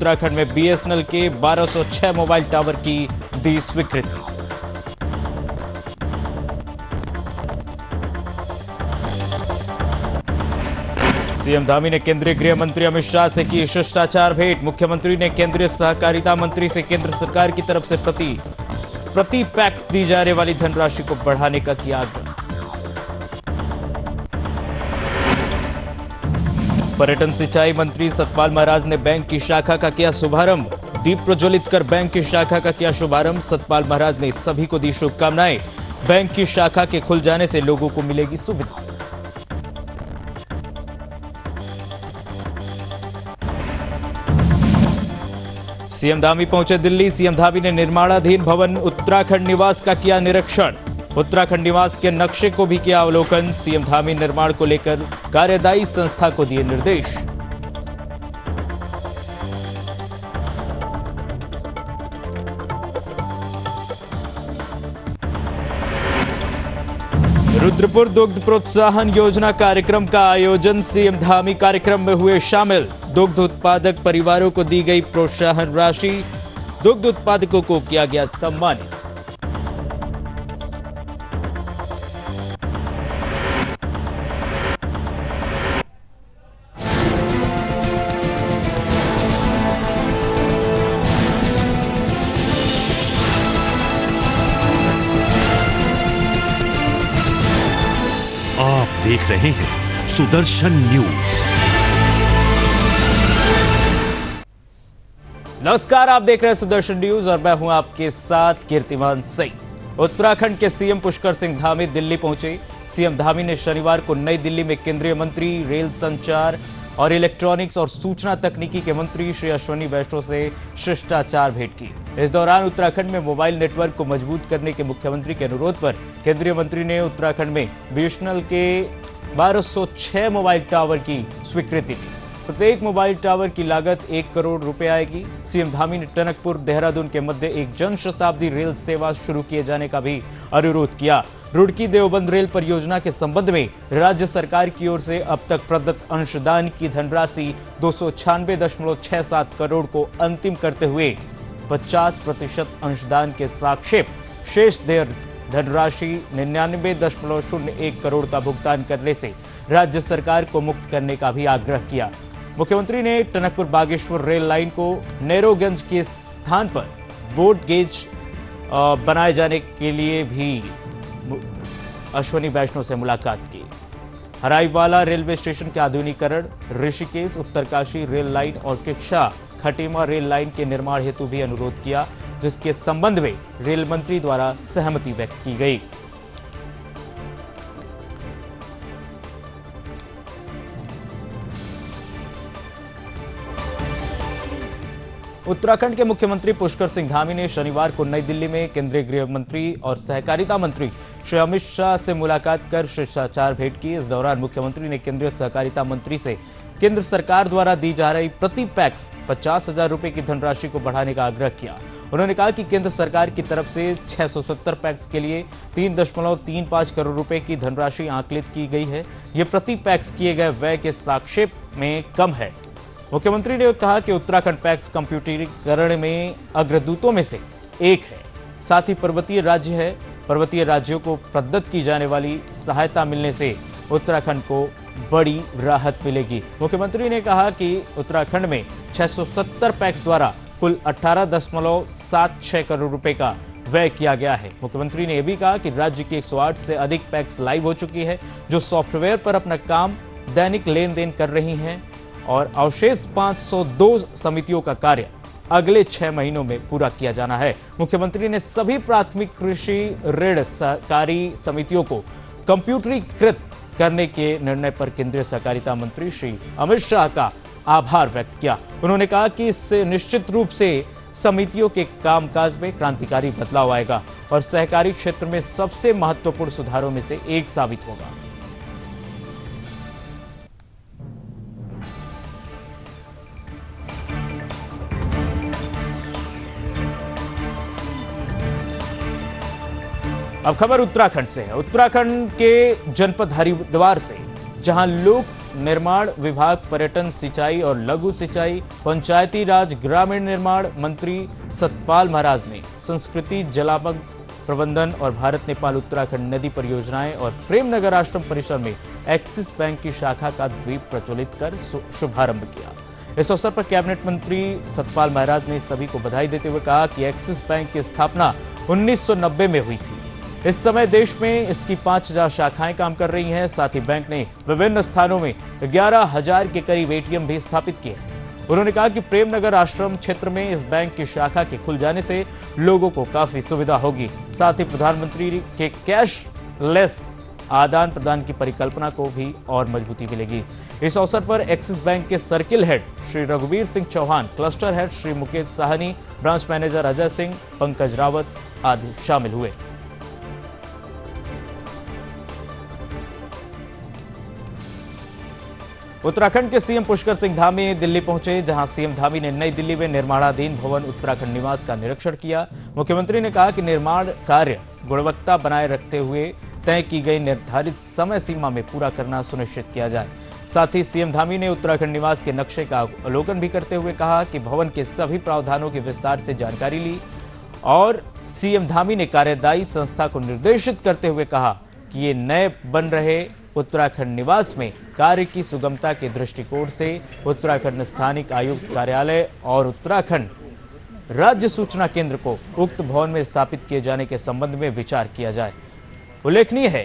उत्तराखंड में बीएसएनएल के 1206 mobile tower की दी स्वीकृति। सीएम धामी ने केंद्रीय गृह मंत्री अमित शाह से की शिष्टाचार भेंट। मुख्यमंत्री ने केंद्रीय सहकारिता मंत्री से केंद्र सरकार की तरफ से प्रति पैक्स दी जाने वाली धनराशि को बढ़ाने का किया आग्रह। पर्यटन सिंचाई मंत्री सतपाल महाराज ने बैंक की शाखा का किया शुभारंभ। दीप प्रज्वलित कर बैंक की शाखा का किया शुभारंभ। सतपाल महाराज ने सभी को दी शुभकामनाएं। बैंक की शाखा के खुल जाने से लोगों को मिलेगी सुविधा। सीएम धामी पहुंचे दिल्ली। सीएम धामी ने निर्माणाधीन भवन उत्तराखंड निवास का किया निरीक्षण। उत्तराखंड निवास के नक्शे को भी किया अवलोकन। सीएम धामी निर्माण को लेकर कार्यदायी संस्था को दिए निर्देश। रुद्रपुर दुग्ध प्रोत्साहन योजना कार्यक्रम का आयोजन। सीएम धामी कार्यक्रम में हुए शामिल। दुग्ध उत्पादक परिवारों को दी गई प्रोत्साहन राशि। दुग्ध उत्पादकों को किया गया सम्मानित। आप देख रहे हैं सुदर्शन न्यूज। नमस्कार, आप देख रहे हैं सुदर्शन न्यूज और मैं हूं आपके साथ कीर्तिमान सिंह। उत्तराखंड के सीएम पुष्कर सिंह धामी दिल्ली पहुंचे। सीएम धामी ने शनिवार को नई दिल्ली में केंद्रीय मंत्री रेल संचार और इलेक्ट्रॉनिक्स और सूचना तकनीकी के मंत्री श्री अश्विनी वैष्णव से शिष्टाचार भेंट की। इस दौरान उत्तराखंड में मोबाइल नेटवर्क को मजबूत करने के मुख्यमंत्री के अनुरोध पर केंद्रीय मंत्री ने उत्तराखंड में बीएसएनएल के 1206 मोबाइल टावर की स्वीकृति दी। प्रत्येक मोबाइल टावर की लागत 1 करोड़ रुपए आएगी। सीएम धामी ने टनकपुर देहरादून के मध्य एक जन शताब्दी रेल सेवा शुरू किए जाने का भी अनुरोध किया। रुड़की देवबंद रेल परियोजना के संबंध में राज्य सरकार की ओर से अब तक प्रदत्त अंशदान की धनराशि 296.67 करोड़ को अंतिम करते हुए 50% अंशदान के सापेक्ष शेष धनराशि 99.01 करोड़ का भुगतान करने से राज्य सरकार को मुक्त करने का भी आग्रह किया। मुख्यमंत्री ने टनकपुर बागेश्वर रेल लाइन को नैरोगंज के स्थान पर ब्रॉड गेज बनाए जाने के लिए भी अश्विनी वैष्णव से मुलाकात की। हराईवाला रेलवे स्टेशन के आधुनिकीकरण, ऋषिकेश उत्तरकाशी रेल लाइन और किच्छा खटीमा रेल लाइन के निर्माण हेतु भी अनुरोध किया, जिसके संबंध में रेल मंत्री द्वारा सहमति व्यक्त की गई। उत्तराखंड के मुख्यमंत्री पुष्कर सिंह धामी ने शनिवार को नई दिल्ली में केंद्रीय गृह मंत्री और सहकारिता मंत्री श्री अमित शाह से मुलाकात कर शिष्टाचार भेंट की। इस दौरान मुख्यमंत्री ने केंद्रीय सहकारिता मंत्री से केंद्र सरकार द्वारा दी जा रही प्रति पैक्स 50,000 रुपए की धनराशि को बढ़ाने का आग्रह किया। उन्होंने कहा कि केंद्र सरकार की तरफ से 670 पैक्स के लिए 3.35 करोड़ रुपए की धनराशि आंकलित की गई है। ये प्रति पैक्स किए गए व्यय के सापेक्ष में कम है। मुख्यमंत्री ने कहा कि उत्तराखंड पैक्स कंप्यूटरीकरण में अग्रदूतों में से एक है। साथ ही पर्वतीय राज्य है। पर्वतीय राज्यों को प्रदत्त की जाने वाली सहायता मिलने से उत्तराखंड को बड़ी राहत मिलेगी। मुख्यमंत्री ने कहा कि उत्तराखंड में 670 पैक्स द्वारा कुल 18.76 करोड़ रुपए का व्यय किया गया है। मुख्यमंत्री ने यह भी कहा कि राज्य की 108 से अधिक पैक्स लाइव हो चुकी है, जो सॉफ्टवेयर पर अपना काम दैनिक लेन देन कर रही हैं और अवशेष 502 समितियों का कार्य अगले 6 महीनों में पूरा किया जाना है। मुख्यमंत्री ने सभी प्राथमिक कृषि ऋण सहकारी समितियों को कंप्यूटरीकृत करने के निर्णय पर केंद्रीय सहकारिता मंत्री श्री अमित शाह का आभार व्यक्त किया। उन्होंने कहा कि इससे निश्चित रूप से समितियों के कामकाज में क्रांतिकारी बदलाव आएगा और सहकारी क्षेत्र में सबसे महत्वपूर्ण सुधारों में से एक साबित होगा। अब खबर उत्तराखंड से है। उत्तराखंड के जनपद हरिद्वार से, जहां लोग निर्माण विभाग, पर्यटन, सिंचाई और लघु सिंचाई, पंचायती राज, ग्रामीण निर्माण मंत्री सतपाल महाराज ने संस्कृति, जलाभग प्रबंधन और भारत नेपाल उत्तराखंड नदी परियोजनाएं और प्रेमनगर आश्रम परिसर में एक्सिस बैंक की शाखा का द्वीप प्रज्वलित कर शुभारंभ किया। इस अवसर पर कैबिनेट मंत्री सतपाल महाराज ने सभी को बधाई देते हुए कहा कि एक्सिस बैंक की स्थापना 1990 में हुई थी। इस समय देश में इसकी 5000 शाखाएं काम कर रही हैं। साथ ही बैंक ने विभिन्न स्थानों में 11,000 के करीब एटीएम भी स्थापित किए हैं। उन्होंने कहा कि प्रेमनगर आश्रम क्षेत्र में इस बैंक की शाखा के खुल जाने से लोगों को काफी सुविधा होगी। साथ ही प्रधानमंत्री के कैशलेस आदान प्रदान की परिकल्पना को भी और मजबूती मिलेगी। इस अवसर पर एक्सिस बैंक के सर्किल हेड श्री रघुवीर Singh Chauhan, cluster head Shri Mukesh Sahni, branch manager Ajay Singh, Pankaj Rawat आदि शामिल हुए। उत्तराखंड के सीएम पुष्कर सिंह धामी दिल्ली पहुंचे, जहां सीएम धामी ने नई दिल्ली में निर्माणाधीन भवन उत्तराखंड निवास का निरीक्षण किया। मुख्यमंत्री ने कहा कि निर्माण कार्य गुणवत्ता बनाए रखते हुए तय की गई निर्धारित समय सीमा में पूरा करना सुनिश्चित किया जाए। साथ ही सीएम धामी ने उत्तराखंड निवास के नक्शे का अवलोकन भी करते हुए कहा कि भवन के सभी प्रावधानों की विस्तार से जानकारी ली और सीएम धामी ने कार्यदायी संस्था को निर्देशित करते हुए कहा कि ये नए बन रहे उत्तराखंड निवास में कार्य की सुगमता के दृष्टिकोण से उत्तराखंड स्थानिक आयुक्त कार्यालय और उत्तराखंड राज्य सूचना केंद्र को उक्त भवन में स्थापित किए जाने के संबंध में विचार किया जाए। उल्लेखनीय है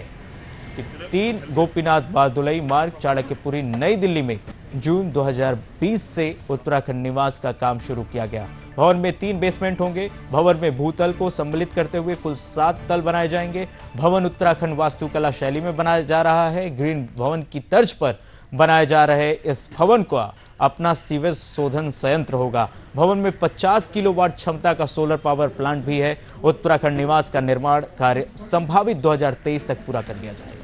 कि 3 गोपीनाथ बारदुलई मार्ग, चाणक्यपुरी, नई दिल्ली में जून 2020 से उत्तराखंड निवास का काम शुरू किया गया। भवन में 3 बेसमेंट होंगे। भवन में भूतल को सम्मिलित करते हुए कुल 7 तल बनाए जाएंगे। भवन उत्तराखंड वास्तुकला शैली में बनाया जा रहा है। ग्रीन भवन की तर्ज पर बनाए जा रहे इस भवन का अपना सीवेज शोधन संयंत्र होगा। भवन में 50 किलोवाट क्षमता का सोलर पावर प्लांट भी है। उत्तराखंड निवास का निर्माण कार्य संभावित 2023 तक पूरा कर लिया जाएगा।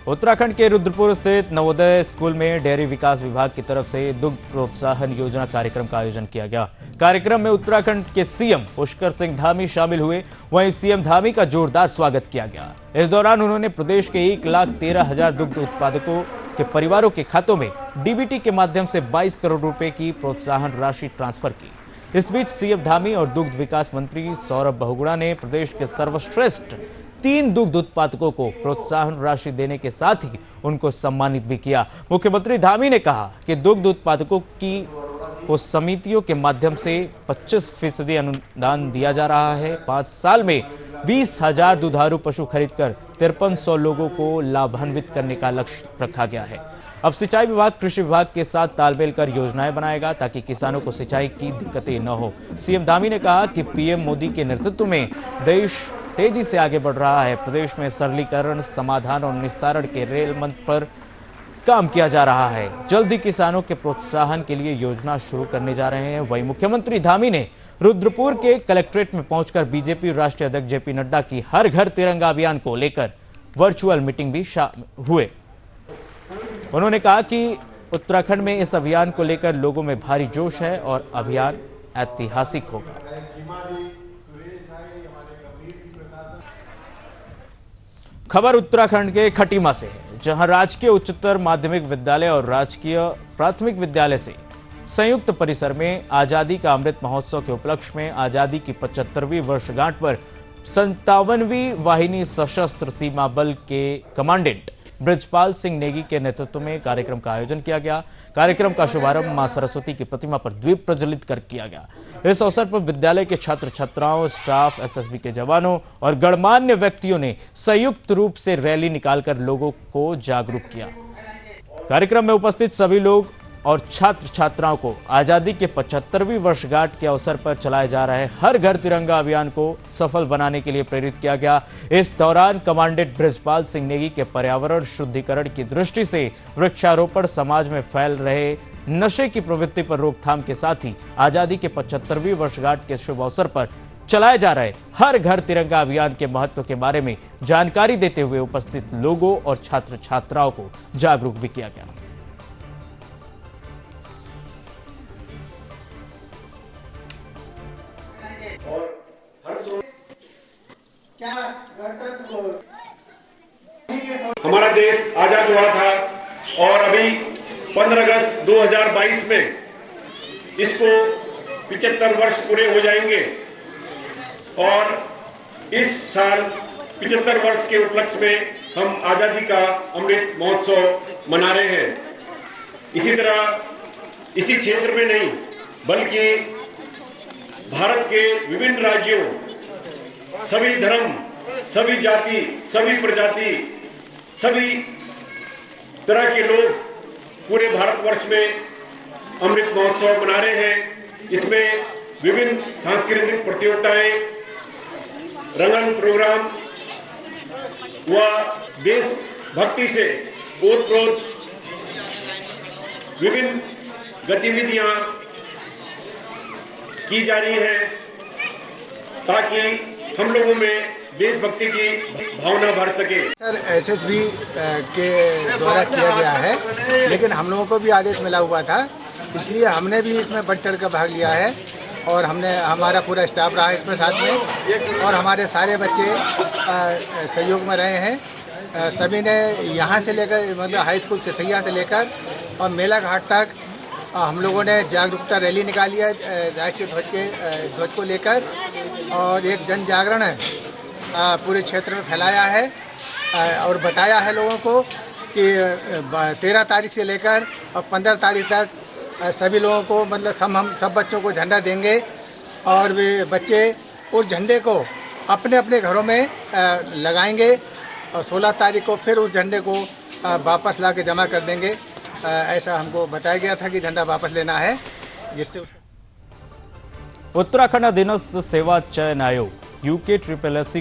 उत्तराखंड के रुद्रपुर स्थित नवोदय स्कूल में डेयरी विकास विभाग की तरफ से दुग्ध प्रोत्साहन योजना कार्यक्रम का आयोजन किया गया। कार्यक्रम में उत्तराखंड के सीएम पुष्कर सिंह धामी शामिल हुए। वहीं सीएम धामी का जोरदार स्वागत किया गया। इस दौरान उन्होंने प्रदेश के 1,13,000 दुग्ध उत्पादकों के परिवारों के खातों में डीबीटी के माध्यम से 22 करोड़ रुपए की प्रोत्साहन राशि ट्रांसफर की। इस बीच सीएम धामी और दुग्ध विकास मंत्री सौरभ बहुगुणा ने प्रदेश के सर्वश्रेष्ठ 3 दुग्ध उत्पादकों को प्रोत्साहन राशि देने के साथ ही उनको सम्मानित भी किया। मुख्यमंत्री धामी ने कहा कि दुग्ध उत्पादकों को समितियों के माध्यम से 25% अनुदान दिया जा रहा है। 5 साल में 20,000 दुधारू पशु खरीदकर 5300 लोगों को लाभान्वित करने का लक्ष्य रखा गया है। अब सिंचाई विभाग कृषि विभाग के साथ तालमेल कर योजनाएं बनाएगा ताकि किसानों को सिंचाई की दिक्कतें न हो। सीएम धामी ने कहा कि पीएम मोदी के नेतृत्व में देश तेजी से आगे बढ़ रहा है। प्रदेश में सरलीकरण, समाधान और निस्तारण के रेल मंत्र पर काम किया जा रहा है। जल्द ही किसानों के प्रोत्साहन के लिए योजना शुरू करने जा रहे हैं। वहीं मुख्यमंत्री धामी ने रुद्रपुर के कलेक्ट्रेट में पहुंचकर बीजेपी राष्ट्रीय अध्यक्ष जेपी नड्डा की हर घर तिरंगा अभियान को लेकर वर्चुअल मीटिंग भी हुए। उन्होंने कहा कि उत्तराखंड में इस अभियान को लेकर लोगों में भारी जोश है और अभियान ऐतिहासिक होगा। खबर उत्तराखंड के खटीमा से है, जहां राजकीय उच्चतर माध्यमिक विद्यालय और राजकीय प्राथमिक विद्यालय से संयुक्त परिसर में आजादी का अमृत महोत्सव के उपलक्ष्य में आजादी की 75वीं वर्षगांठ पर 57वीं वाहिनी सशस्त्र सीमा बल के कमांडेंट ब्रजपाल सिंह नेगी के नेतृत्व में कार्यक्रम का आयोजन किया गया। कार्यक्रम का शुभारंभ मां सरस्वती की प्रतिमा पर द्वीप प्रज्वलित कर किया गया। इस अवसर पर विद्यालय के छात्र छात्राओं, स्टाफ, एसएसबी के जवानों और गणमान्य व्यक्तियों ने संयुक्त रूप से रैली निकालकर लोगों को जागरूक किया। कार्यक्रम में उपस्थित सभी लोग और छात्र छात्राओं को आजादी के 75वीं वर्षगांठ के अवसर पर चलाए जा रहे हर घर तिरंगा अभियान को सफल बनाने के लिए प्रेरित किया गया। इस दौरान कमांडेंट ब्रजपाल सिंह नेगी के पर्यावरण शुद्धिकरण की दृष्टि से वृक्षारोपण, समाज में फैल रहे नशे की प्रवृत्ति पर रोकथाम के साथ ही आजादी के 75वीं वर्षगांठ के शुभ अवसर पर चलाए जा रहे हर घर तिरंगा अभियान के महत्व के बारे में जानकारी देते हुए उपस्थित लोगों और छात्र छात्राओं को जागरूक भी किया गया। हमारा देश आजाद हुआ था और अभी 15 अगस्त 2022 में इसको 75 वर्ष पूरे हो जाएंगे और इस साल 75 वर्ष के उपलक्ष्य में हम आजादी का अमृत महोत्सव मना रहे हैं। इसी तरह इसी क्षेत्र में नहीं बल्कि भारत के विभिन्न राज्यों, सभी धर्म, सभी जाति, सभी प्रजाति, सभी तरह के लोग पूरे भारतवर्ष में अमृत महोत्सव मना रहे हैं। इसमें विभिन्न सांस्कृतिक प्रतियोगिताएं, रंगन प्रोग्राम व देशभक्ति से ओतप्रोत विभिन्न गतिविधियां की जा रही है ताकि हम लोगों में देशभक्ति की भावना भर सके। सर एसएसबी के द्वारा किया गया है, लेकिन हम लोगों को भी आदेश मिला हुआ था, इसलिए हमने भी इसमें बढ़ चढ़ कर भाग लिया है और हमारा पूरा स्टाफ रहा इसमें साथ में और हमारे सारे बच्चे सहयोग में रहे हैं। सभी ने यहाँ से लेकर मतलब हाई स्कूल सिसैया से लेकर और मेला घाट तक हम लोगों ने जागरूकता रैली निकाली है राष्ट्रीय ध्वज को लेकर और एक जन जागरण है पूरे क्षेत्र में फैलाया है और बताया है लोगों को कि 13 तारीख से लेकर और 15 तारीख तक सभी लोगों को मतलब हम सब बच्चों को झंडा देंगे और वे बच्चे उस झंडे को अपने अपने घरों में लगाएंगे और 16 तारीख को फिर उस झंडे को वापस ला के जमा कर देंगे। ऐसा हमको बताया गया था कि झंडा वापस लेना है, जिससे उत्तराखंड अधीनस्थ सेवा चयन आयोग यूके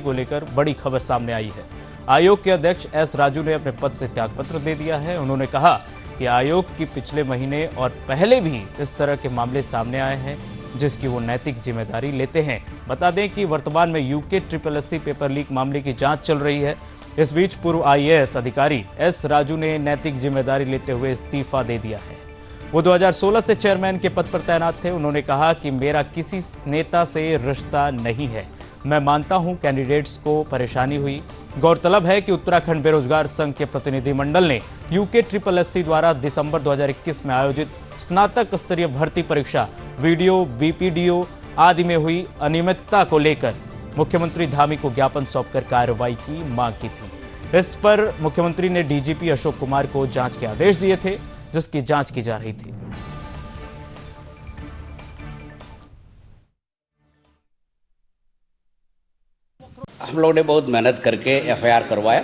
को लेकर बड़ी खबर सामने आई है। आयोग के अध्यक्ष एस राजू ने अपने पद से त्यागपत्र दे दिया है। उन्होंने कहा कि आयोग की पिछले महीने और पहले भी इस तरह के मामले सामने आए हैं जिसकी वो नैतिक जिम्मेदारी लेते हैं। बता दें कि वर्तमान में यूके पेपर लीक मामले की जांच चल रही है। इस बीच पूर्व आईएएस अधिकारी एस राजू ने नैतिक जिम्मेदारी लेते हुए इस्तीफा दे दिया है। वो 2016 से चेयरमैन के पद पर तैनात थे। उन्होंने कहा कि मेरा किसी नेता से रिश्ता नहीं है, मैं मानता हूं कैंडिडेट्स को परेशानी हुई। गौरतलब है कि उत्तराखंड बेरोजगार संघ के प्रतिनिधिमंडल ने यूके द्वारा दिसंबर 2021 में आयोजित स्नातक स्तरीय भर्ती परीक्षा वीडियो बीपीडीओ आदि में हुई अनियमितता को लेकर मुख्यमंत्री धामी को ज्ञापन सौंपकर कार्रवाई की मांग की थी। इस पर मुख्यमंत्री ने डीजीपी अशोक कुमार को जांच के आदेश दिए थे, जिसकी जांच की जा रही थी। हम लोगों ने बहुत मेहनत करके एफआईआर करवाया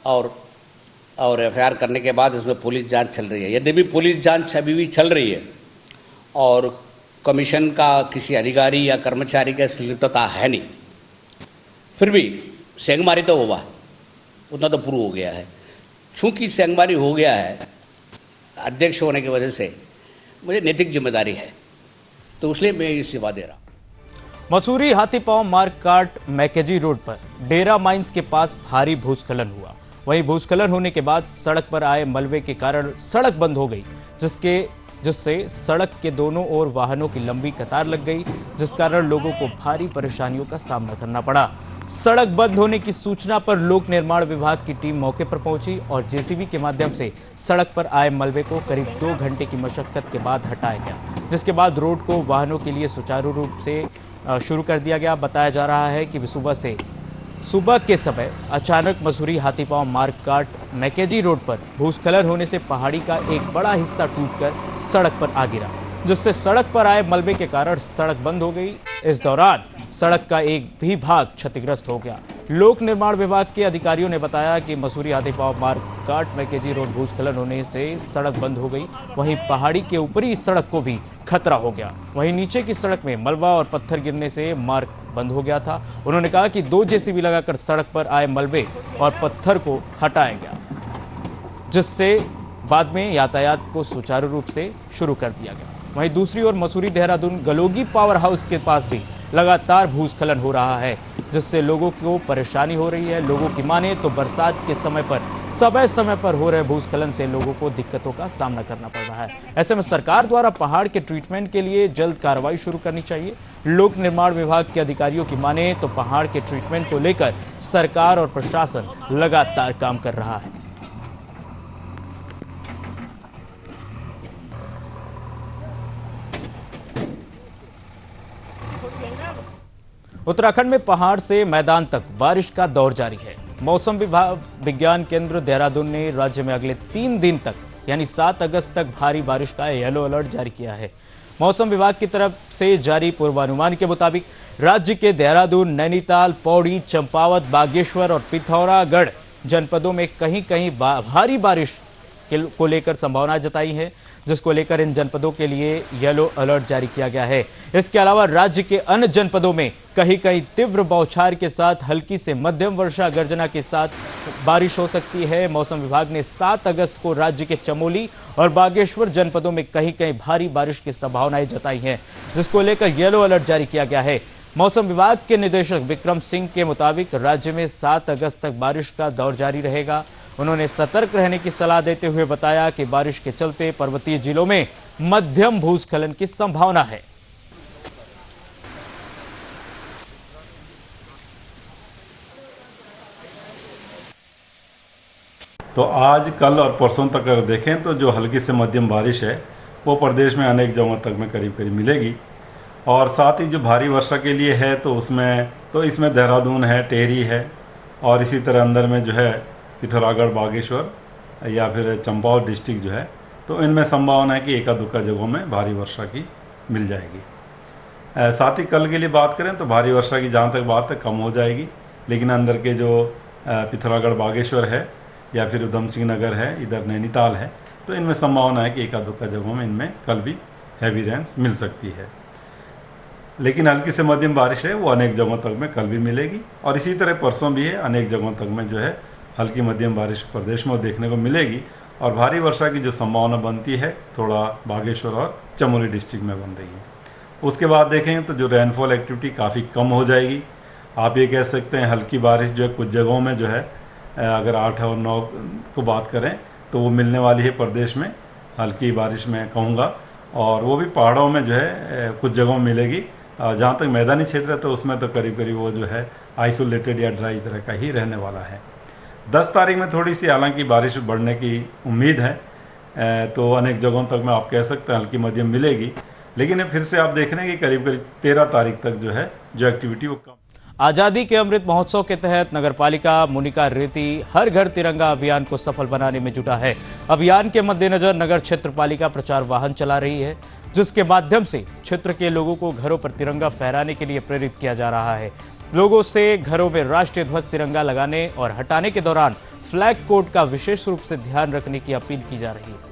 और एफआईआर करने के बाद इसमें पुलिस जांच चल रही है। यदि भी पुलिस जांच अभी भी चल रही है और कमीशन का किसी अधिकारी या कर्मचारी का संलिप्तता है नहीं, फिर भी सेंगमारी तो हुआ, उतना तो प्रूव हो गया है। चूंकि सेंगमारी हो गया है अध्यक्ष होने की वजह से, मुझे नैतिक जिम्मेदारी है, तो इसलिए मैं इस्तीफा दे रहा हूं। मसूरी हाथीपांव मार्ग काट मैकेजी रोड पर डेरा माइंस के पास भारी भूस्खलन हुआ। वहीं भूस्खलन होने के बाद सड़क पर आए मलबे के कारण सड़क बंद हो गई, जिससे सड़क के दोनों ओर वाहनों की लंबी कतार लग गई, जिस कारण लोगों को भारी परेशानियों का सामना करना पड़ा। सड़क बंद होने की सूचना पर लोक निर्माण विभाग की टीम मौके पर पहुंची और जेसीबी के माध्यम से सड़क पर आए मलबे को करीब 2 घंटे की मशक्कत के बाद हटाया गया, जिसके बाद रोड को वाहनों के लिए सुचारू रूप से शुरू कर दिया गया। बताया जा रहा है कि सुबह के समय अचानक मसूरी हाथीपांव मार्ग काट मैकेजी रोड पर भूस्खलन होने से पहाड़ी का एक बड़ा हिस्सा टूटकर सड़क पर आ गिरा, जिससे सड़क पर आए मलबे के कारण सड़क बंद हो गई। इस दौरान सड़क का एक भी भाग क्षतिग्रस्त हो गया। लोक निर्माण विभाग के अधिकारियों ने बताया कि मसूरी हाथीपांव मार्ग काट मैकेजी रोड भूस्खलन होने से सड़क बंद हो गई, वहीं पहाड़ी के ऊपरी सड़क को भी खतरा हो गया। वहीं नीचे की सड़क में मलबा और पत्थर गिरने से मार्ग बंद हो गया था। उन्होंने कहा कि 2 जेसीबी लगाकर सड़क पर आए मलबे और पत्थर को हटाया गया, जिससे बाद में यातायात को सुचारू रूप से शुरू कर दिया गया। वहीं दूसरी ओर मसूरी देहरादून गलोगी पावर हाउस के पास भी लगातार भूस्खलन हो रहा है, जिससे लोगों को परेशानी हो रही है। लोगों की माने तो बरसात के समय पर हो रहे भूस्खलन से लोगों को दिक्कतों का सामना करना पड़ रहा है। ऐसे में सरकार द्वारा पहाड़ के ट्रीटमेंट के लिए जल्द कार्रवाई शुरू करनी चाहिए। लोक निर्माण विभाग के अधिकारियों की माने तो पहाड़ के ट्रीटमेंट को लेकर सरकार और प्रशासन लगातार काम कर रहा है। उत्तराखंड में पहाड़ से मैदान तक बारिश का दौर जारी है। मौसम विज्ञान केंद्र देहरादून ने राज्य में अगले 3 दिन तक यानी 7 अगस्त तक भारी बारिश का येलो अलर्ट जारी किया है। मौसम विभाग की तरफ से जारी पूर्वानुमान के मुताबिक राज्य के देहरादून, नैनीताल, पौड़ी, चंपावत, बागेश्वर और पिथौरागढ़ जनपदों में कहीं कहीं भारी बारिश को लेकर संभावना जताई है, जिसको लेकर इन जनपदों के लिए येलो अलर्ट जारी किया गया है। इसके अलावा राज्य के अन्य जनपदों में कहीं कहीं तीव्र बौछार के साथ हल्की से मध्यम वर्षा गर्जना के साथ बारिश हो सकती है। मौसम विभाग ने 7 अगस्त को राज्य के चमोली और बागेश्वर जनपदों में कहीं कहीं भारी बारिश की संभावनाएं जताई हैं, जिसको लेकर येलो अलर्ट जारी किया गया है। मौसम विभाग के निदेशक विक्रम सिंह के मुताबिक राज्य में 7 अगस्त तक बारिश का दौर जारी रहेगा। उन्होंने सतर्क रहने की सलाह देते हुए बताया कि बारिश के चलते पर्वतीय जिलों में मध्यम भूस्खलन की संभावना है। तो आज, कल और परसों तक अगर देखें तो जो हल्की से मध्यम बारिश है वो प्रदेश में अनेक जगहों तक में करीब करीब मिलेगी। और साथ ही जो भारी वर्षा के लिए है तो इसमें देहरादून है, टेहरी है और इसी तरह अंदर में जो है पिथौरागढ़, बागेश्वर या फिर चंपावत डिस्ट्रिक्ट जो है, तो इनमें संभावना है कि एका दुक्का जगहों में भारी वर्षा की मिल जाएगी। साथ ही कल के लिए बात करें तो भारी वर्षा की जहाँ तक बात है कम हो जाएगी, लेकिन अंदर के जो पिथौरागढ़, बागेश्वर है या फिर उधम सिंह नगर है, इधर नैनीताल है, तो इनमें संभावना है कि एका दुक्का जगहों में इनमें कल भी हैवी रेन्स मिल सकती है। लेकिन हल्की से मध्यम बारिश है वो अनेक जगहों तक में कल भी मिलेगी और इसी तरह परसों भी है, अनेक जगहों तक में जो है हल्की मध्यम बारिश प्रदेश में देखने को मिलेगी। और भारी वर्षा की जो संभावना बनती है थोड़ा बागेश्वर और चमोली डिस्ट्रिक्ट में बन रही है। उसके बाद देखें तो जो रेनफॉल एक्टिविटी काफ़ी कम हो जाएगी। आप ये कह सकते हैं हल्की बारिश जो है कुछ जगहों में जो है, अगर 8 और 9 को बात करें तो वो मिलने वाली है प्रदेश में, हल्की बारिश में कहूँगा। और वो भी पहाड़ों में जो है कुछ जगहों में मिलेगी। जहाँ तक मैदानी क्षेत्र है तो उसमें तो करीब करीब वो जो है आइसोलेटेड या ड्राई तरह का ही रहने वाला है। 10 तारीख में थोड़ी सी हालांकि बारिश बढ़ने की उम्मीद है, तो अनेक जगहों तक में आप कह सकते हैं हल्की मध्यम मिलेगी। लेकिन फिर से आप देख रहे हैं कि करीब करीब 13 तारीख तक जो है जो एक्टिविटी वो कम। आजादी के अमृत महोत्सव के तहत नगरपालिका मुनिका रेती हर घर तिरंगा अभियान को सफल बनाने में जुटा है। अभियान के मद्देनजर नगर क्षेत्र पालिका प्रचार वाहन चला रही है, जिसके माध्यम से क्षेत्र के लोगों को घरों पर तिरंगा फहराने के लिए प्रेरित किया जा रहा है। लोगों से घरों में राष्ट्रीय ध्वज तिरंगा लगाने और हटाने के दौरान फ्लैग कोड का विशेष रूप से ध्यान रखने की अपील की जा रही है।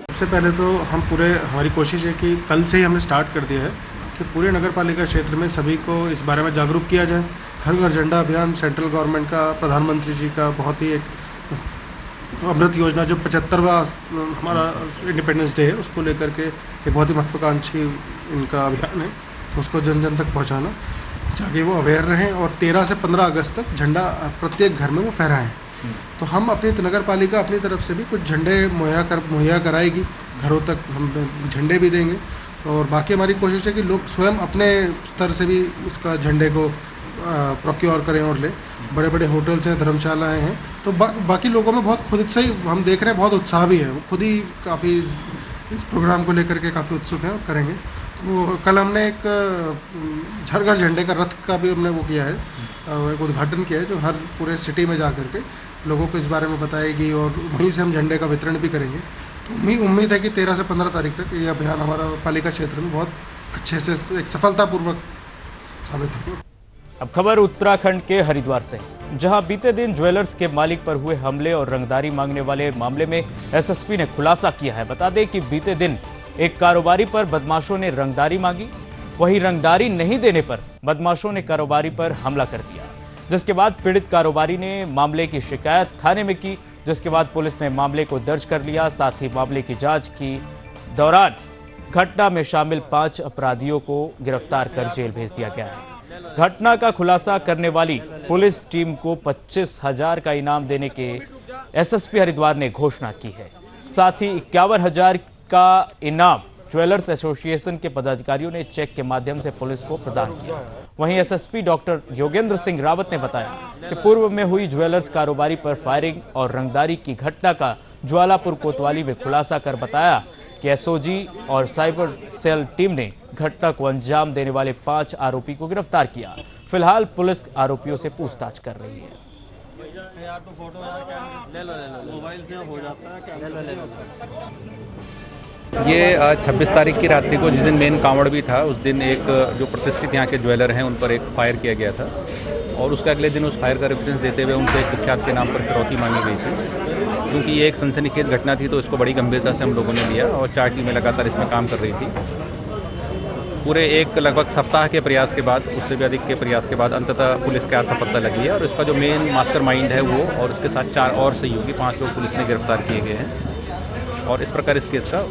सबसे पहले तो हमारी कोशिश है कि कल से ही हमने स्टार्ट कर दिया है कि पूरे नगर पालिका क्षेत्र में सभी को इस बारे में जागरूक किया जाए। हर घर झंडा अभियान सेंट्रल गवर्नमेंट का, प्रधानमंत्री जी का बहुत ही एक अमृत योजना जो 75वां हमारा इंडिपेंडेंस डे है उसको लेकर के एक बहुत ही महत्वाकांक्षी इनका अभियान है, तो उसको जन जन तक पहुँचाना ताकि वो अवेयर रहें और 13 से 15 अगस्त तक झंडा प्रत्येक घर में वो फहराएँ। तो हम अपनी नगर पालिका अपनी तरफ से भी कुछ झंडे मुहैया कराएगी, घरों तक हम झंडे भी देंगे और बाकी हमारी कोशिश है कि लोग स्वयं अपने स्तर से भी उसका झंडे को प्रोक्योर करें और ले। बड़े बड़े होटल्स हैं, धर्मशालाएं हैं, तो बाकी लोगों में बहुत खुद से ही हम देख रहे हैं बहुत उत्साह भी है, वो खुद ही काफ़ी इस प्रोग्राम को लेकर के काफ़ी उत्सुक हैं और करेंगे। तो कल हमने एक हर घर झंडे का रथ का भी हमने वो किया है, एक उद्घाटन किया है जो हर पूरे सिटी में जा करके लोगों को इस बारे में बताएगी और वहीं से हम झंडे का वितरण भी करेंगे। तो उम्मीद है कि 13 से 15 तारीख तक ये अभियान हमारा पालिका क्षेत्र में बहुत अच्छे से एक सफलतापूर्वक साबित होगा। अब खबर उत्तराखंड के हरिद्वार से, जहां बीते दिन ज्वेलर्स के मालिक पर हुए हमले और रंगदारी मांगने वाले मामले में एसएसपी ने खुलासा किया है। बता दें कि बीते दिन एक कारोबारी पर बदमाशों ने रंगदारी मांगी, वहीं रंगदारी नहीं देने पर बदमाशों ने कारोबारी पर हमला कर दिया। जिसके बाद पीड़ित कारोबारी ने मामले की शिकायत थाने में की, जिसके बाद पुलिस ने मामले को दर्ज कर लिया। साथ ही मामले की जांच की दौरान घटना में शामिल 5 अपराधियों को गिरफ्तार कर जेल भेज दिया गया है। घटना का खुलासा करने वाली पुलिस टीम को 25,000 का इनाम देने के एसएसपी हरिद्वार ने घोषणा की है। साथ ही 51,000 का इनाम ज्वेलर्स एसोसिएशन के पदाधिकारियों ने चेक के माध्यम से पुलिस को प्रदान किया। वहीं एसएसपी डॉक्टर योगेंद्र सिंह रावत ने बताया कि पूर्व में हुई ज्वेलर्स कारोबारी पर फायरिंग और रंगदारी की घटना का ज्वालापुर कोतवाली में खुलासा कर बताया कि एसओजी और साइबर सेल टीम ने घटना को अंजाम देने वाले 5 आरोपी को गिरफ्तार किया। फिलहाल पुलिस आरोपियों से पूछताछ कर रही है। ये 26 तारीख की रात्रि को जिस दिन मेन कांवड़ भी था, उस दिन एक जो प्रतिष्ठित यहाँ के ज्वेलर हैं उन पर एक फायर किया गया था और उसके अगले दिन उस फायर का रेफरेंस देते हुए उनसे एक कुख्यात के नाम पर फिरौती मांगी गई थी। क्योंकि ये एक सनसनीखेज घटना थी तो इसको बड़ी गंभीरता से हम लोगों ने लिया और 4 टीमें लगातार इसमें काम कर रही थी। पूरे एक लगभग सप्ताह के प्रयास के बाद, उससे भी अधिक के प्रयास के बाद अंततः पुलिस के हाथ पता लगी है और इसका जो मेन मास्टरमाइंड है वो और उसके साथ 4 और सहयोगी 5 लोग पुलिस ने गिरफ्तार किए गए हैं और इस प्रकार इस केस का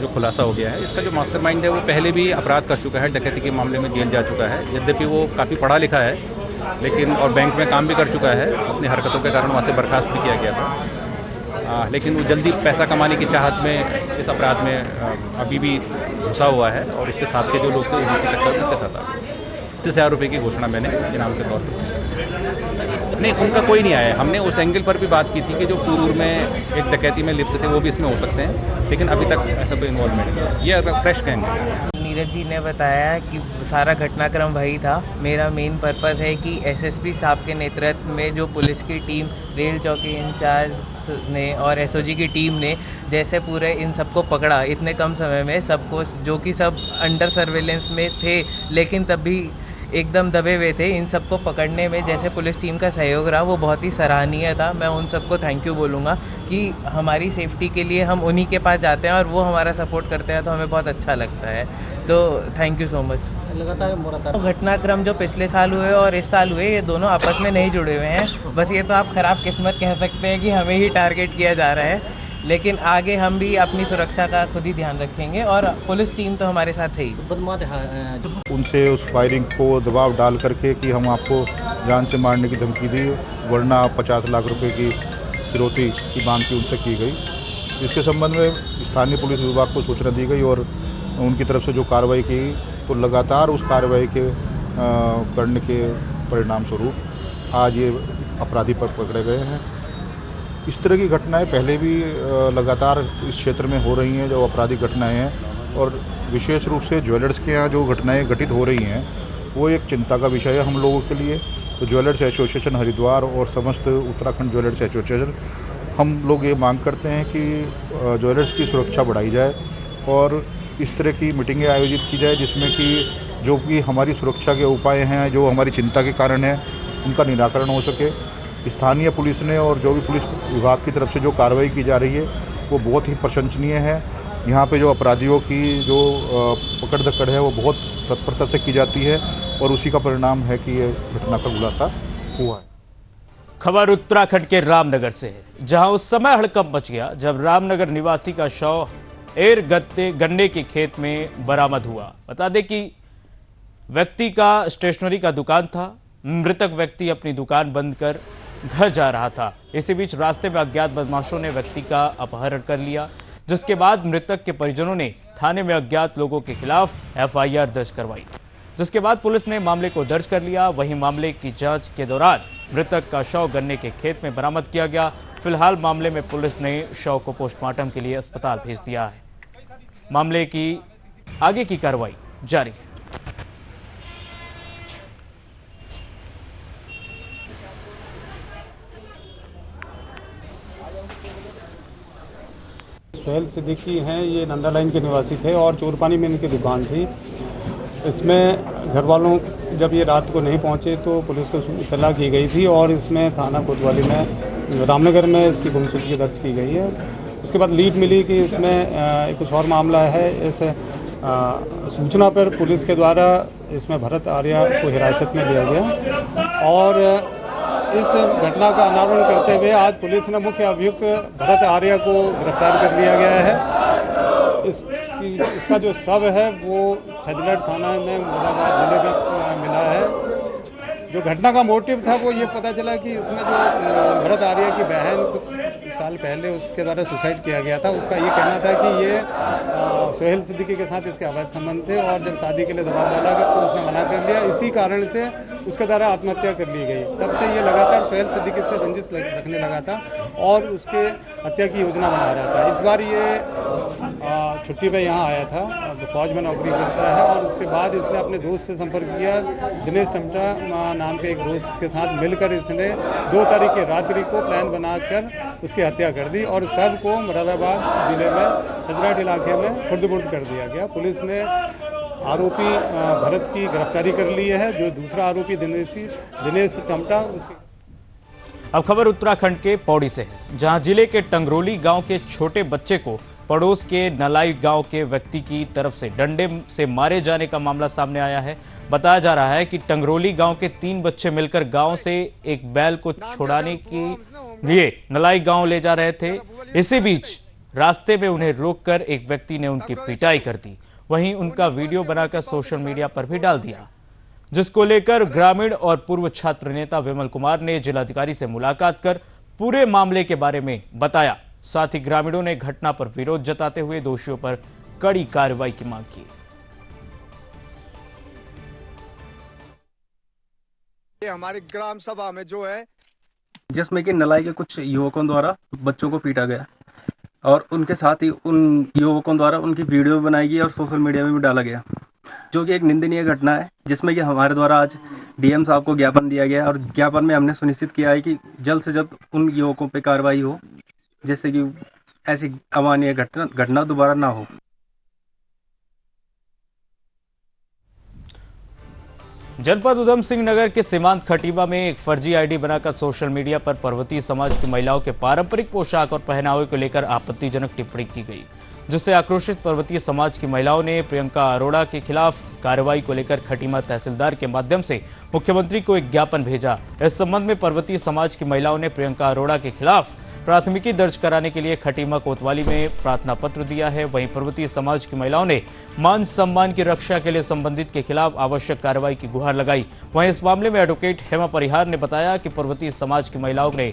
जो खुलासा हो गया है। इसका जो मास्टरमाइंड है वो पहले भी अपराध कर चुका है, डकैती के मामले में जेल जा चुका है। यद्यपि वो काफ़ी पढ़ा लिखा है लेकिन और बैंक में काम भी कर चुका है, अपनी हरकतों के कारण वहाँ से बर्खास्त भी किया गया था। लेकिन वो जल्दी पैसा कमाने की चाहत में इस अपराध में अभी भी घुसा हुआ है और उसके साथ के जो लोग थे वो दूसरे चक्कर में उसके साथ आ गए। 25,000 रुपये की घोषणा मैंने इनाम के तौर पर नहीं, उनका कोई नहीं आया। हमने उस एंगल पर भी बात की थी कि जो पूर्व में एक डकैती में लिप्त थे वो भी इसमें हो सकते हैं, लेकिन अभी तक ऐसा कोई इन्वॉल्वमेंट नहीं है। ये फ्रेश कहेंगे। नीरज जी ने बताया कि सारा घटनाक्रम वही था। मेरा मेन पर्पस है कि एसएसपी साहब के नेतृत्व में जो पुलिस की टीम, रेल चौकी इंचार्ज ने और एसओजी की टीम ने जैसे पूरे इन सबको पकड़ा इतने कम समय में, सबको जो कि सब अंडर सर्वेलेंस में थे लेकिन तब भी एकदम दबे हुए थे, इन सबको पकड़ने में जैसे पुलिस टीम का सहयोग रहा वो बहुत ही सराहनीय था। मैं उन सबको थैंक यू बोलूँगा कि हमारी सेफ्टी के लिए हम उन्हीं के पास जाते हैं और वो हमारा सपोर्ट करते हैं तो हमें बहुत अच्छा लगता है। तो थैंक यू सो मच। लगातार घटनाक्रम जो पिछले साल हुए और इस साल हुए, ये दोनों आपस में नहीं जुड़े हुए हैं। बस ये तो आप खराब किस्मत कह सकते हैं कि हमें ही टारगेट किया जा रहा है, लेकिन आगे हम भी अपनी सुरक्षा का खुद ही ध्यान रखेंगे और पुलिस टीम तो हमारे साथ है ही। उनसे उस फायरिंग को दबाव डाल करके कि हम आपको जान से मारने की धमकी दी, वरना 50 लाख रुपए की फिरौती की मांग की उनसे की गई। इसके संबंध में स्थानीय पुलिस विभाग को सूचना दी गई और उनकी तरफ से जो कार्रवाई की तो लगातार उस कार्रवाई के करने के परिणाम स्वरूप आज ये अपराधी पर पकड़े गए हैं। इस तरह की घटनाएं पहले भी लगातार इस क्षेत्र में हो रही हैं, जो अपराधी घटनाएं हैं, और विशेष रूप से ज्वेलर्स के यहाँ जो घटनाएं घटित हो रही हैं वो एक चिंता का विषय है हम लोगों के लिए। तो ज्वेलर्स एसोसिएशन हरिद्वार और समस्त उत्तराखंड ज्वेलर्स एसोसिएशन हम लोग ये मांग करते हैं कि ज्वेलर्स की सुरक्षा बढ़ाई जाए और इस तरह की मीटिंगें आयोजित की जाए जिसमें कि जो कि हमारी सुरक्षा के उपाय हैं, जो हमारी चिंता के कारण हैं, उनका निराकरण हो सके। स्थानीय पुलिस ने और जो भी पुलिस विभाग की तरफ से जो कार्रवाई की जा रही है वो बहुत ही प्रशंसनीय है। यहाँ पे जो अपराधियों की जो पकड़ दकड़ है वो बहुत तत्परता से की जाती है और उसी का परिणाम है कि ये घटना का खुलासा हुआ है। खबर उत्तराखंड के रामनगर से है, जहां उस समय हड़कंप मच गया जब रामनगर निवासी का शव एयर गन्ने के खेत में बरामद हुआ। बता दें कि व्यक्ति का स्टेशनरी का दुकान था। मृतक व्यक्ति अपनी दुकान बंद कर घर जा रहा था। इसी बीच रास्ते में अज्ञात बदमाशों ने व्यक्ति का अपहरण कर लिया, जिसके बाद मृतक के परिजनों ने थाने में अज्ञात लोगों के खिलाफ एफआईआर दर्ज करवाई, जिसके बाद पुलिस ने मामले को दर्ज कर लिया। वहीं मामले की जांच के दौरान मृतक का शव गन्ने के खेत में बरामद किया गया। फिलहाल मामले में पुलिस ने शव को पोस्टमार्टम के लिए अस्पताल भेज दिया है। मामले की आगे की कार्रवाई जारी है। सुहेल सिद्दीकी हैं, ये नंदा लाइन के निवासी थे और चोरपानी में इनकी दुकान थी। इसमें घर वालों जब ये रात को नहीं पहुंचे तो पुलिस को इत्तला की गई थी और इसमें थाना कोतवाली में रामनगर में इसकी गुमशुदगी दर्ज की गई है। उसके बाद लीड मिली कि इसमें कुछ और मामला है। इस सूचना पर पुलिस के द्वारा इसमें भरत आर्या को हिरासत में लिया गया और इस घटना का अनावरण करते हुए आज पुलिस ने मुख्य अभियुक्त भरत आर्य को गिरफ्तार कर लिया गया है। इसका जो शव है वो छजलट थाना में मुरादाबाद जिले में मिला है। जो घटना का मोटिव था वो ये पता चला कि इसमें जो भरत आर्य की बहन कुछ साल पहले उसके द्वारा सुसाइड किया गया था। उसका ये कहना था कि ये सोहेल सिद्दीकी के साथ इसके अवैध संबंध थे और जब शादी के लिए दबाव डाला तो उसने मना कर लिया। इसी कारण से उसके द्वारा आत्महत्या कर ली गई। तब से ये लगातार सोहेल सिद्दीकी से रंजिश रखने लगा था और उसके हत्या की योजना बना रहा था। इस बार ये छुट्टी पे यहाँ आया था, फौज में नौकरी करता है और उसके बाद इसने अपने दोस्त से संपर्क किया। दिनेश टमटा नाम के एक दोस्त के साथ मिलकर इसने 2 तारीख की रात्रि को प्लान बनाकर उसकी हत्या कर दी और सब को मुरादाबाद जिले में छजराट इलाके में खुर्द-बुर्द कर दिया गया। पुलिस ने आरोपी भरत की गिरफ्तारी कर ली है। जो दूसरा आरोपी दिनेश टमटा उसके। अब खबर उत्तराखंड के पौड़ी से है, जहां जिले के टंगरोली गांव के छोटे बच्चे को पड़ोस के नलाई गांव के व्यक्ति की तरफ से डंडे से मारे जाने का मामला सामने आया है। बताया जा रहा है कि टंगरोली गांव के 3 बच्चे मिलकर गांव से एक बैल को छुड़ाने के लिए नलाई गांव ले जा रहे थे। इसी बीच रास्ते में उन्हें रोककर एक व्यक्ति ने उनकी पिटाई कर दी। वहीं उनका वीडियो बनाकर सोशल मीडिया पर भी डाल दिया, जिसको लेकर ग्रामीण और पूर्व छात्र नेता विमल कुमार ने जिलाधिकारी से मुलाकात कर पूरे मामले के बारे में बताया। साथ ही ग्रामीणों ने घटना पर विरोध जताते हुए दोषियों पर कड़ी कार्रवाई की मांग की। हमारी ग्राम सभा में जो है जिसमें कि नलाई के कुछ युवकों द्वारा बच्चों को पीटा गया और उनके साथ ही उन युवकों द्वारा उनकी वीडियो बनाई गई और सोशल मीडिया में भी डाला गया, जो कि एक निंदनीय घटना है। जिसमें कि हमारे द्वारा आज डीएम साहब को ज्ञापन दिया गया और ज्ञापन में हमने सुनिश्चित किया है कि जल्द से जल्द उन युवकों पर कार्रवाई हो, जिससे कि ऐसी अमानवीय घटना दोबारा ना हो। जनपद उधम सिंह नगर के सीमांत खटीमा में एक फर्जी आईडी बनाकर सोशल मीडिया पर पर्वतीय समाज की महिलाओं के पारंपरिक पोशाक और पहनावे को लेकर आपत्तिजनक टिप्पणी की गई, जिससे आक्रोशित पर्वतीय समाज की महिलाओं ने प्रियंका अरोड़ा के खिलाफ कार्रवाई को लेकर खटीमा तहसीलदार के माध्यम से मुख्यमंत्री को एक ज्ञापन भेजा। इस संबंध में पर्वतीय समाज की महिलाओं ने प्रियंका अरोड़ा के खिलाफ प्राथमिकी दर्ज कराने के लिए खटीमा कोतवाली में प्रार्थना पत्र दिया है। वहीं पर्वतीय समाज की महिलाओं ने मान सम्मान की रक्षा के लिए संबंधित के खिलाफ आवश्यक कार्रवाई की गुहार लगाई। वहीं इस मामले में एडवोकेट हेमा परिहार ने बताया कि पर्वतीय समाज की महिलाओं ने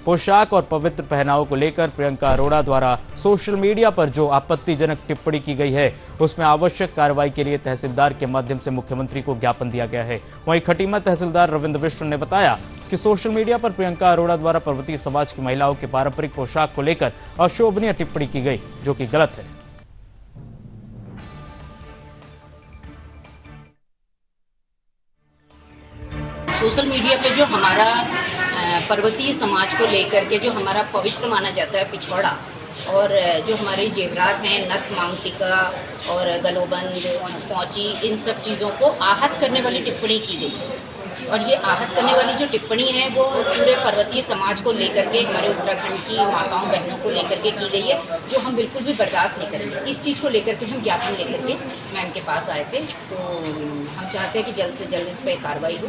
पोशाक और पवित्र पहनावों को लेकर प्रियंका अरोड़ा द्वारा सोशल मीडिया पर जो आपत्तिजनक टिप्पणी की गई है उसमें आवश्यक कार्रवाई के लिए तहसीलदार के माध्यम से मुख्यमंत्री को ज्ञापन दिया गया है। वहीं खटीमा तहसीलदार रविंद्र मिश्र ने बताया कि सोशल मीडिया पर प्रियंका अरोड़ा द्वारा पर्वतीय समाज की महिलाओं के पारंपरिक पोशाक को लेकर अशोभनीय टिप्पणी की गई, जो कि गलत है। सोशल मीडिया पे जो हमारा पर्वतीय समाज को लेकर के जो हमारा पवित्र माना जाता है पिछवाड़ा और जो हमारे जेवरात हैं, नथ, मांग टीका और गलोबंद, पौची, इन सब चीज़ों को आहत करने वाली टिप्पणी की गई। और ये आहत करने वाली जो टिप्पणी है वो पूरे पर्वतीय समाज को लेकर के, हमारे उत्तराखंड की माताओं बहनों को लेकर के की गई है, जो हम बिल्कुल भी बर्दाश्त नहीं करेंगे। इस चीज़ को लेकर के हम ज्ञापन लेकर के मैम के पास आए थे। तो हम चाहते हैं कि जल्द से जल्द इस पर कार्रवाई हो।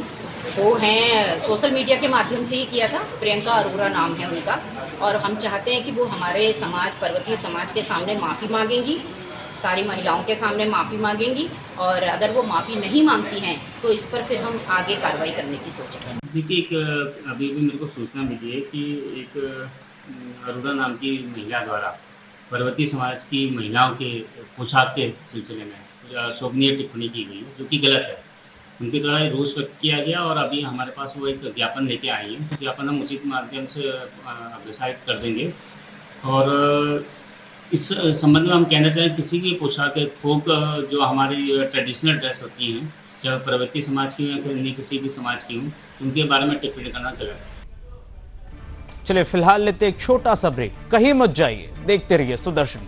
वो हैं सोशल मीडिया के माध्यम से ही किया था, प्रियंका अरोड़ा नाम है उनका, और हम चाहते हैं कि वो हमारे समाज, पर्वतीय समाज के सामने माफ़ी मांगेंगी, सारी महिलाओं के सामने माफ़ी मांगेंगी, और अगर वो माफ़ी नहीं मांगती हैं तो इस पर फिर हम आगे कार्रवाई करने की सोच रहे हैं। देखिए, एक अभी भी मेरे को सूचना मिली है कि एक अरोड़ा नाम की महिला द्वारा पर्वतीय समाज की महिलाओं के पोशाक के सिलसिले में अशोभनीय टिप्पणी की गई, जो कि गलत है। उनके द्वारा रोष व्यक्त किया गया और अभी हमारे पास वो एक ज्ञापन लेके आई है, तो ज्ञापन हम उचित माध्यम से अग्रसारित कर देंगे। और इस संबंध में हम कहना चाहें, किसी भी पोशाक, फोक जो हमारी ट्रेडिशनल ड्रेस होती हैं, चाहे पर्वतीय समाज की हो या अन्य किसी भी समाज की हो, उनके बारे में टिप्पणी करना गलत है। चलिए फिलहाल लेते एक छोटा सा ब्रेक, कहीं मत जाइए, देखते रहिए सुदर्शन।